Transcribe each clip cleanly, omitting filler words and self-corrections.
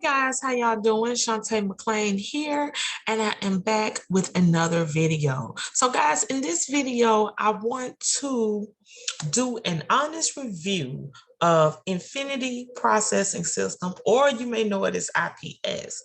Guys, how y'all doing? Shantae McLean here, and I am back with another video. So guys, in this video, I want to do an honest review of Infinity Processing System, or you may know it as IPS.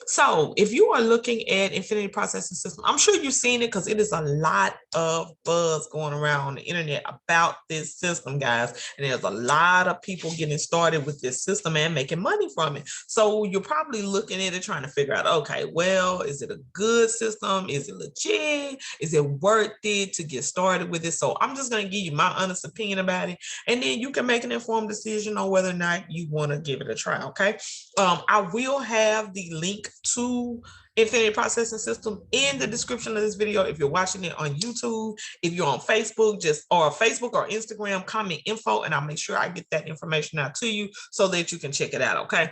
So if you are looking at Infinity Processing System, I'm sure you've seen it because it is a lot of buzz going around on the internet about this system, guys. And there's a lot of people getting started with this system and making money from it. So you're probably looking at it trying to figure out, okay, well, is it a good system? Is it legit? Is it worth it to get started with it? So I'm just going to give you my honest opinion about it, and then you can make an informed decision on whether or not you want to give it a try. Okay. I will have the link to Infinity Processing System in the description of this video. If you're watching it on YouTube, if you're on Facebook, Facebook or Instagram, comment info, and I'll make sure I get that information out to you so that you can check it out. Okay.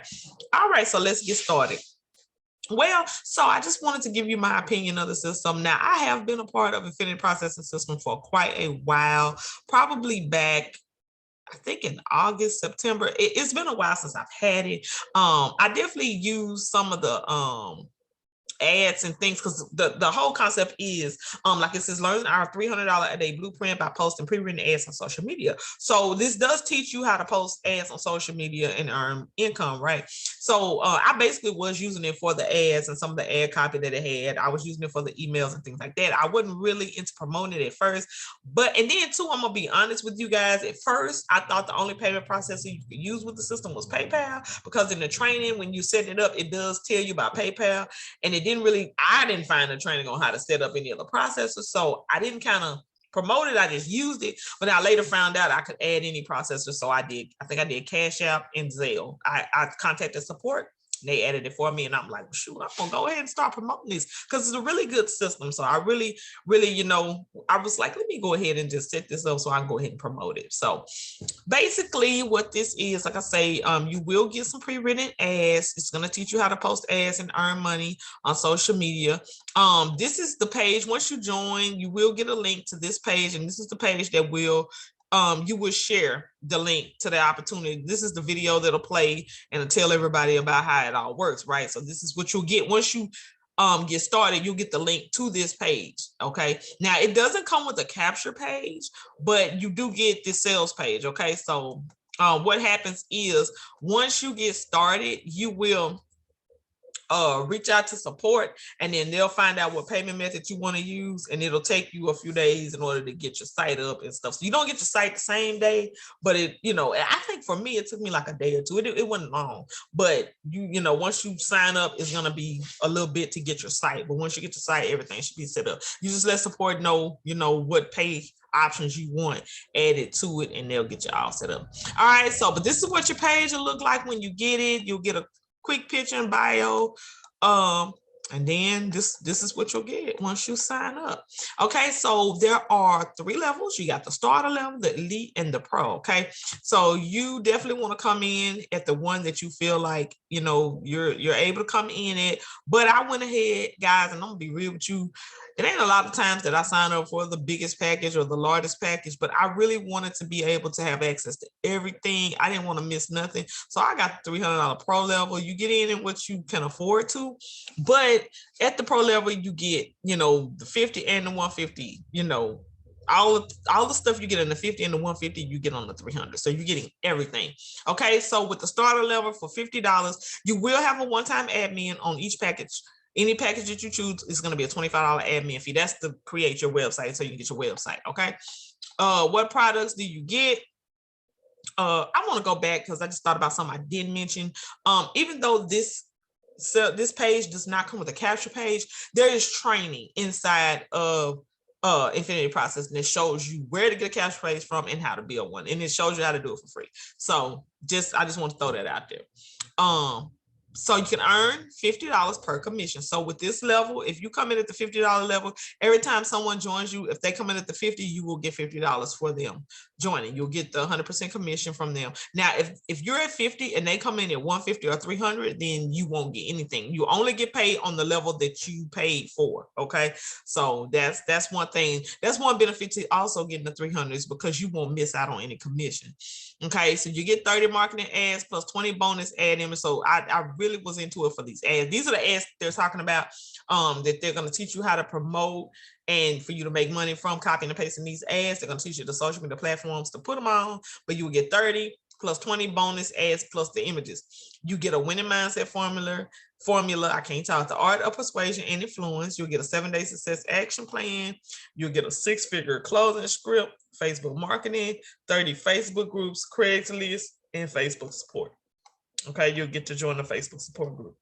All right. So let's get started. Well, so I just wanted to give you my opinion of the system. Now, I have been a part of Infinity Processing System for quite a while, probably back, I think in August, September. It's been a while since I've had it. I definitely use some of the ads and things, because the whole concept is like it says, learn our $300 a day blueprint by posting pre-written ads on social media. So this does teach you how to post ads on social media and earn income, right? So I basically was using it for the ads and some of the ad copy that it had. I was using it for the emails and things like that. I wasn't really into promoting it at first, and then too, I'm gonna be honest with you guys, at first I thought the only payment processor you could use with the system was PayPal, because in the training when you set it up, it does tell you about PayPal. And I didn't find the training on how to set up any other processors. So I didn't kind of promote it. I just used it. But I later found out I could add any processor. So I did. I think I did Cash App and Zelle. I contacted support. They added it for me, and I'm like, well, shoot, I'm gonna go ahead and start promoting this because it's a really good system. So I really, I was like, let me go ahead and just set this up so I can go ahead and promote it. So basically what this is, like I say, you will get some pre-written ads. It's going to teach you how to post ads and earn money on social media. This is the page. Once you join, you will get a link to this page, and this is the page that will you will share the link to the opportunity. This is the video that'll play and it'll tell everybody about how it all works, right? So this is what you'll get once you get started. You'll get the link to this page. Okay. Now it doesn't come with a capture page, but you do get the sales page. Okay. So what happens is once you get started, you will reach out to support, and then they'll find out what payment method you want to use, and it'll take you a few days in order to get your site up and stuff. So you don't get your site the same day, but I think for me, it took me like a day or two. It wasn't long, but once you sign up, it's going to be a little bit to get your site. But once you get your site, everything should be set up. You just let support know, what pay options you want added to it, and they'll get you all set up. All right. So, but this is what your page will look like when you get it. You'll get a quick picture and bio, and then this is what you'll get once you sign up. Okay, so there are 3 levels. You got the starter level, the elite, and the pro. Okay, so you definitely want to come in at the one that you feel like you're able to come in at. But I went ahead, guys, and I'm gonna be real with you. It ain't a lot of times that I sign up for the biggest package or the largest package, but I really wanted to be able to have access to everything. I didn't want to miss nothing. So I got the $300 pro level. You get in at what you can afford to, but at the pro level, you get, the 50 and the 150, all the stuff you get in the 50 and the 150, you get on the 300. So you're getting everything. Okay. So with the starter level for $50, you will have a one-time admin on each package. Any package that you choose is going to be a $25 admin fee. That's to create your website so you can get your website. Okay. What products do you get? I want to go back because I just thought about something I didn't mention. Even though this page does not come with a capture page, there is training inside of Infinity Processing that shows you where to get a capture page from and how to build one, and it shows you how to do it for free. So I just want to throw that out there. So you can earn $50 per commission. So with this level, if you come in at the $50 level, every time someone joins you, if they come in at the 50, you will get $50 for them joining. You'll get the 100% commission from them. Now, if you're at 50 and they come in at 150 or 300, then you won't get anything. You only get paid on the level that you paid for. Okay, so that's one thing. That's one benefit to also getting the 300s, because you won't miss out on any commission. Okay, so you get 30 marketing ads plus 20 bonus ad image. So I really was into it for these ads. These are the ads they're talking about, that they're going to teach you how to promote and for you to make money from copying and pasting these ads. They're going to teach you the social media platforms to put them on, but you will get 30 plus 20 bonus ads plus the images. You get a winning mindset formula. I can't talk. The art of persuasion and influence. You'll get a 7-day success action plan. You'll get a 6-figure closing script, Facebook marketing, 30 Facebook groups, Craigslist, and Facebook support. Okay, you'll get to join the Facebook support group.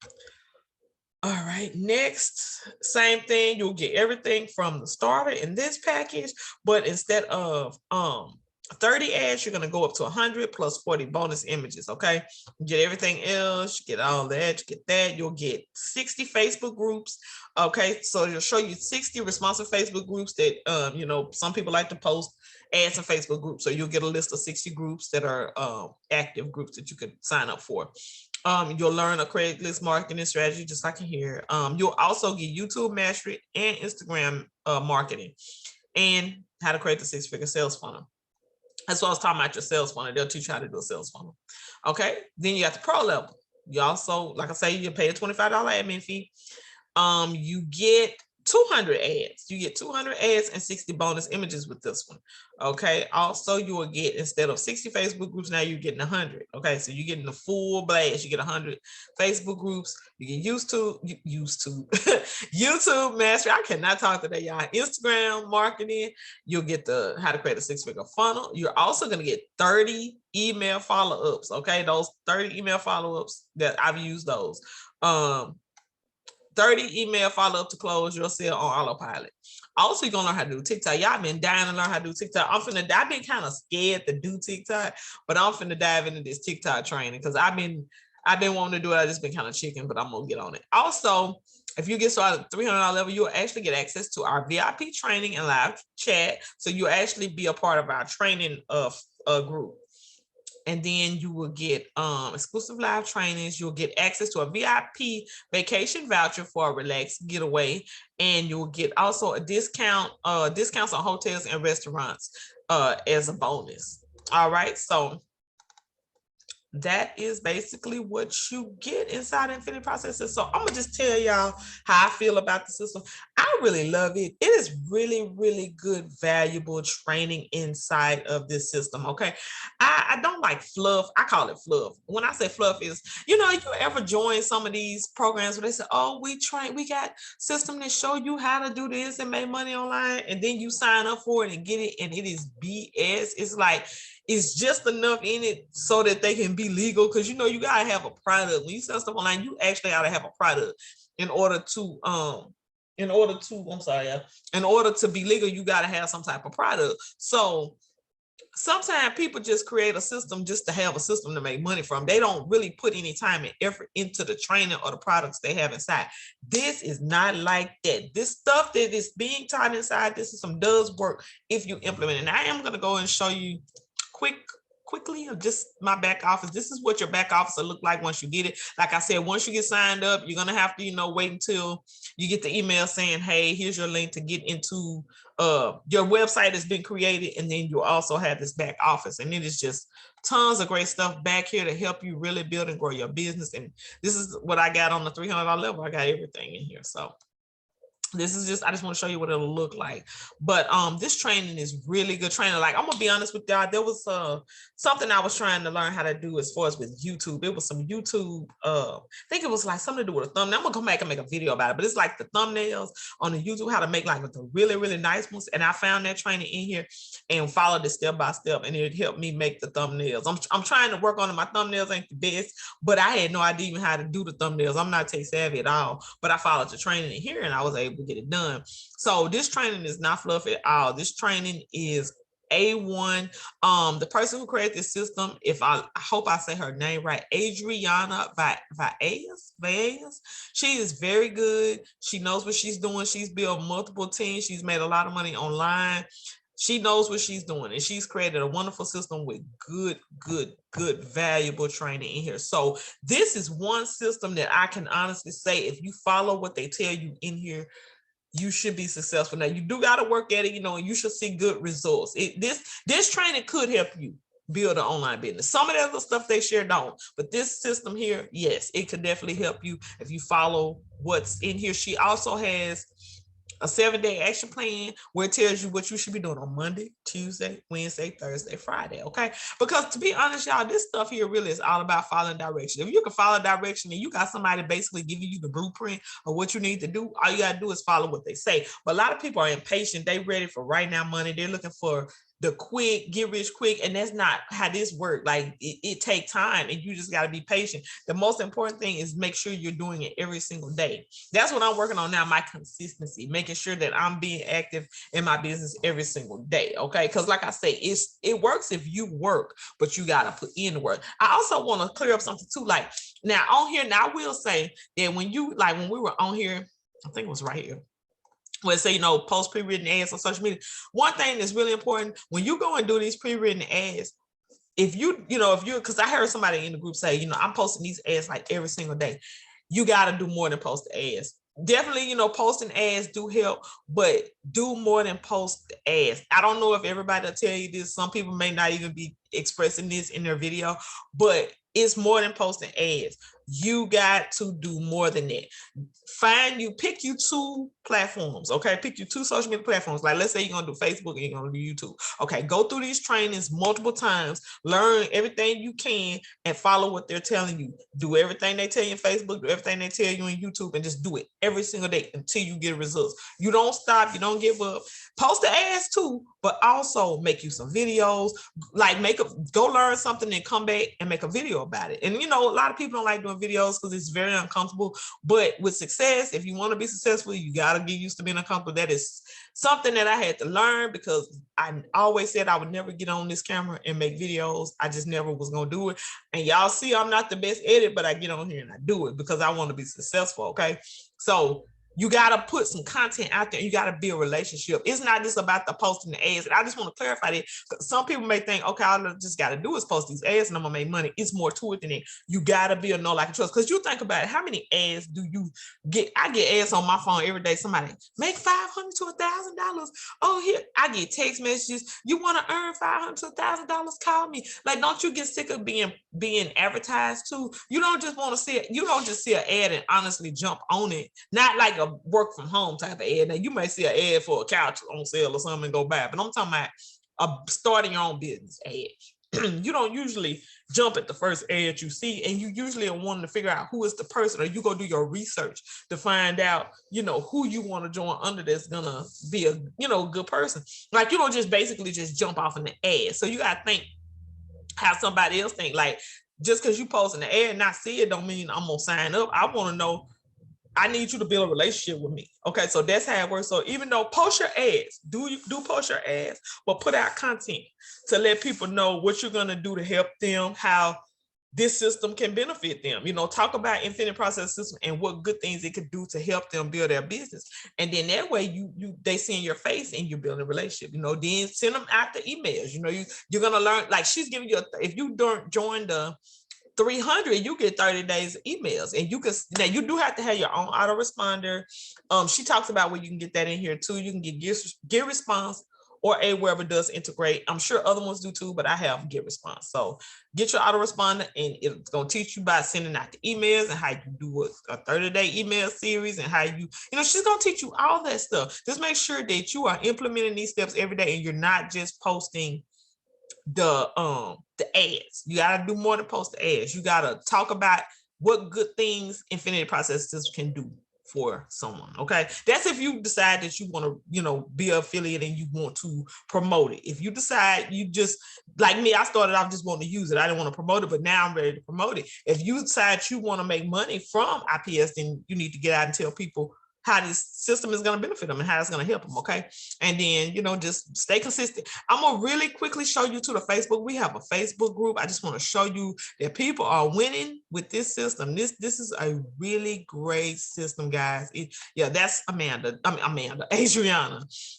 All right, next, same thing. You'll get everything from the starter in this package, but instead of 30 ads, you're going to go up to 100 plus 40 bonus images. Okay, you get everything else, you get all that, you get that. You'll get 60 Facebook groups. Okay, so it'll show you 60 responsive Facebook groups that some people like to post ads in Facebook groups. So you'll get a list of 60 groups that are active groups that you could sign up for. You'll learn a Craigslist marketing strategy, just like in here. You'll also get YouTube mastery and Instagram marketing, and how to create the 6-figure sales funnel. That's what I was talking about, your sales funnel. They'll teach you how to do a sales funnel. Okay, then you got the pro level. You also, like I say, you pay a $25 admin fee. You get 200 ads. You get 200 ads and 60 bonus images with this one. Okay. Also, you will get, instead of 60 Facebook groups, now you're getting 100. Okay. So you're getting the full blast. You get 100 Facebook groups. You get YouTube mastery. I cannot talk today, y'all. Instagram marketing. You'll get the how to create a 6-figure funnel. You're also going to get 30 email follow-ups. Okay. Those 30 email follow-ups that I've used those. 30 email follow-up to close your sale on autopilot. Also, you're gonna learn how to do TikTok. Y'all been dying to learn how to do TikTok. I've been kind of scared to do TikTok, but I'm finna dive into this TikTok training because I've been wanting to do it. I just been kind of chicken, but I'm gonna get on it. Also, if you get started at the $300 level, you'll actually get access to our VIP training and live chat. So you'll actually be a part of our training group. And then you will get exclusive live trainings. You'll get access to a VIP vacation voucher for a relaxed getaway. And you'll get also a discounts on hotels and restaurants as a bonus. All right. So that is basically what you get inside Infinity Processes. So I'm gonna just tell y'all how I feel about the system. I really love it. It is really, really good, valuable training inside of this system. Okay. I don't like fluff. I call it fluff. When I say fluff is, you ever join some of these programs where they say, oh, we got system that show you how to do this and make money online. And then you sign up for it and get it. And it is BS. It's like, it's just enough in it so that they can be legal. Because you gotta have a product. When you sell stuff online, you actually gotta have a product in order to be legal. You gotta have some type of product. So sometimes people just create a system just to have a system to make money from. They don't really put any time and effort into the training or the products they have inside. This is not like that. This stuff that is being taught inside this system does work if you implement it. And I am going to go and show you quickly of just my back office. This is what your back office will look like once you get it. Like I said, once you get signed up, you're gonna have to, wait until you get the email saying, hey, here's your link to get into your website has been created. And then you also have this back office. And it is just tons of great stuff back here to help you really build and grow your business. And this is what I got on the $300 level. I got everything in here. So this is I just want to show you what it'll look like. But this training is really good training. Like, I'm gonna be honest with y'all, there was something I was trying to learn how to do as far as with YouTube. It was some YouTube, I think it was like something to do with a thumbnail. I'm gonna come back and make a video about it, but it's like the thumbnails on the YouTube, how to make like the really, really nice ones. And I found that training in here and followed it step by step, and it helped me make the thumbnails. I'm trying to work on it. My thumbnails ain't the best, but I had no idea even how to do the thumbnails. I'm not tech savvy at all, but I followed the training in here and I was able to get it done. So this training is not fluff at all. This training is A1. The person who created this system, if I hope I say her name right, Adriana Valles. She is very good. She knows what she's doing. She's built multiple teams. She's made a lot of money online. She knows what she's doing, and she's created a wonderful system with good, valuable training in here. So this is one system that I can honestly say, if you follow what they tell you in here, you should be successful. Now, you do got to work at it, and you should see good results. This training could help you build an online business. Some of the other stuff they share don't, but this system here, yes, it could definitely help you if you follow what's in here. She also has a 7-day action plan where it tells you what you should be doing on Monday, Tuesday, Wednesday, Thursday, Friday. Okay. Because to be honest, y'all, this stuff here really is all about following direction. If you can follow direction and you got somebody basically giving you the blueprint of what you need to do, all you got to do is follow what they say. But a lot of people are impatient. They ready for right now money. They're looking for the quick, get rich quick. And that's not how this works. Like it takes time, and you just got to be patient. The most important thing is make sure you're doing it every single day. That's what I'm working on now, my consistency, making sure that I'm being active in my business every single day. Okay. Because like I say, it works if you work, but you got to put in the work. I also want to clear up something too. Like now on here, now I will say that when we were on here, I think it was right here, let's say, post pre-written ads on social media. One thing that's really important when you go and do these pre-written ads, because I heard somebody in the group say, I'm posting these ads like every single day. You got to do more than post the ads. Definitely, posting ads do help, but do more than post the ads. I don't know if everybody will tell you this. Some people may not even be expressing this in their video, but it's more than posting ads. You got to do more than that. Pick you 2 platforms, okay? Pick you 2 social media platforms. Like, let's say you're going to do Facebook and you're going to do YouTube. Okay, go through these trainings multiple times, learn everything you can, and follow what they're telling you. Do everything they tell you in Facebook, do everything they tell you in YouTube, and just do it every single day until you get results. You don't stop, you don't give up. Post the ads too, but also make you some videos, like go learn something and come back and make a video about it. And a lot of people don't like doing videos because it's very uncomfortable, but with success, if you want to be successful, you got to get used to being uncomfortable. That is something that I had to learn, because I always said I would never get on this camera and make videos. I just never was going to do it. And y'all see, I'm not the best at it, but I get on here and I do it because I want to be successful. Okay. So you got to put some content out there. You got to build a relationship. It's not just about the posting the ads. And I just want to clarify that. Some people may think, okay, all I just got to do is post these ads and I'm going to make money. It's more to it than that. You got to build know, like, and trust. Because you think about it, how many ads do you get? I get ads on my phone every day. Somebody make $500 to $1,000. Oh, here, I get text messages. You want to earn $500 to $1,000? Call me. Like, don't you get sick of being advertised to? You don't just want to see it. You don't just see an ad and honestly jump on it. Not like a work from home type of ad. Now you may see an ad for a couch on sale or something and go buy, but I'm talking about starting your own business ad. You don't usually jump at the first ad you see, and you usually are wanting to figure out who is the person, or you go do your research to find out, who you want to join under that's gonna be a, good person. Like, you don't just basically just jump off in the ad. So you gotta think how somebody else think. Like, just because you post an ad and not see it don't mean I'm gonna sign up. I want to know, I need you to build a relationship with me. Okay, so that's how it works. So even though post your ads, do post your ads, but put out content to let people know what you're gonna do to help them, how this system can benefit them. Talk about Infinite Process System and what good things it could do to help them build their business. And then that way they see in your face and you build a relationship. Then send them out the emails. You're gonna learn, like she's giving you if you don't join the 300, you get 30 days of emails, and now you do have to have your own autoresponder. She talks about where you can get that in here too. You can get response or Aweber does integrate. I'm sure other ones do too, but I have get response. So get your autoresponder, and it's going to teach you by sending out the emails and how you do a 30-day email series, and how she's going to teach you all that stuff. Just make sure that you are implementing these steps every day, and you're not just posting the ads. You got to do more than post the ads. You got to talk about what good things Infinity Processes can do for someone. Okay, that's if you decide that you want to be an affiliate and you want to promote it. If you decide, you just, like me, I started off just wanting to use it. I didn't want to promote it, but now I'm ready to promote it. If you decide you want to make money from IPS, then you need to get out and tell people how this system is going to benefit them and how it's going to help them. Okay. And then, you know, just stay consistent. I'm going to really quickly show you to the Facebook. We have a Facebook group. I just want to show you that people are winning with this system. This is a really great system, guys. Yeah, that's Adriana.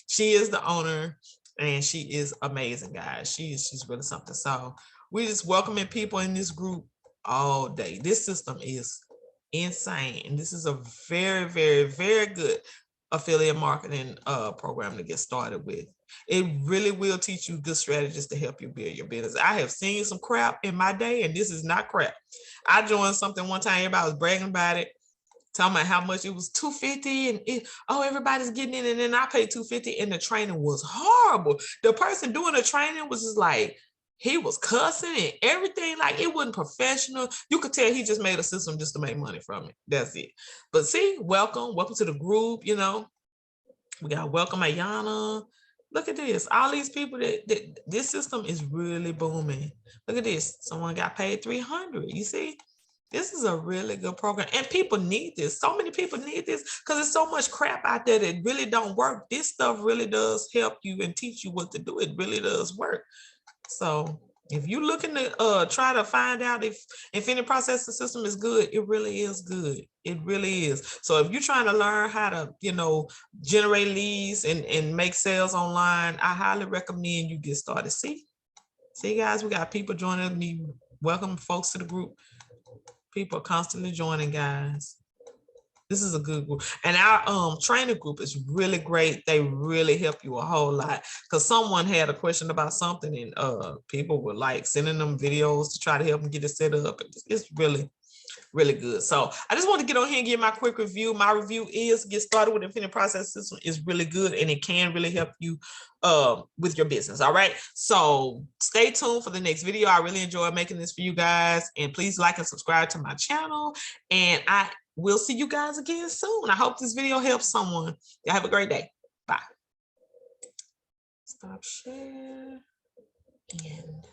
She is the owner and she is amazing, guys. She's really something. So we're just welcoming people in this group all day. This system is insane. And this is a very, very, very good affiliate marketing program to get started with. It really will teach you good strategies to help you build your business. I have seen some crap in my day, and this is not crap. I joined something one time, everybody was bragging about it, talking about how much it was $250 and everybody's getting in, and then I paid $250 and the training was horrible. The person doing the training was just like, he was cussing and everything, like it wasn't professional. You could tell he just made a system just to make money from it. That's it. But see, welcome to the group. You know, we got welcome Ayana. Look at this. All these people that this system is really booming. Look at this. Someone got paid $300. You see? This is a really good program, and people need this. So many people need this because there's so much crap out there that really don't work. This stuff really does help you and teach you what to do. It really does work. So if you're looking to try to find out if any processing system is good, it really is good. It really is. So if you're trying to learn how to, you know, generate leads and make sales online, I highly recommend you get started. See guys, we got people joining me. Welcome folks to the group. People are constantly joining, guys. This is a good group. And our trainer group is really great. They really help you a whole lot. Because someone had a question about something and people were like sending them videos to try to help them get it set up. It's really, really good. So I just want to get on here and give my quick review. My review is Get Started with Infinite Process System is really good, and it can really help you with your business. All right. So stay tuned for the next video. I really enjoy making this for you guys, and please like and subscribe to my channel. And we'll see you guys again soon. I hope this video helps someone. Y'all have a great day. Bye. Stop share. And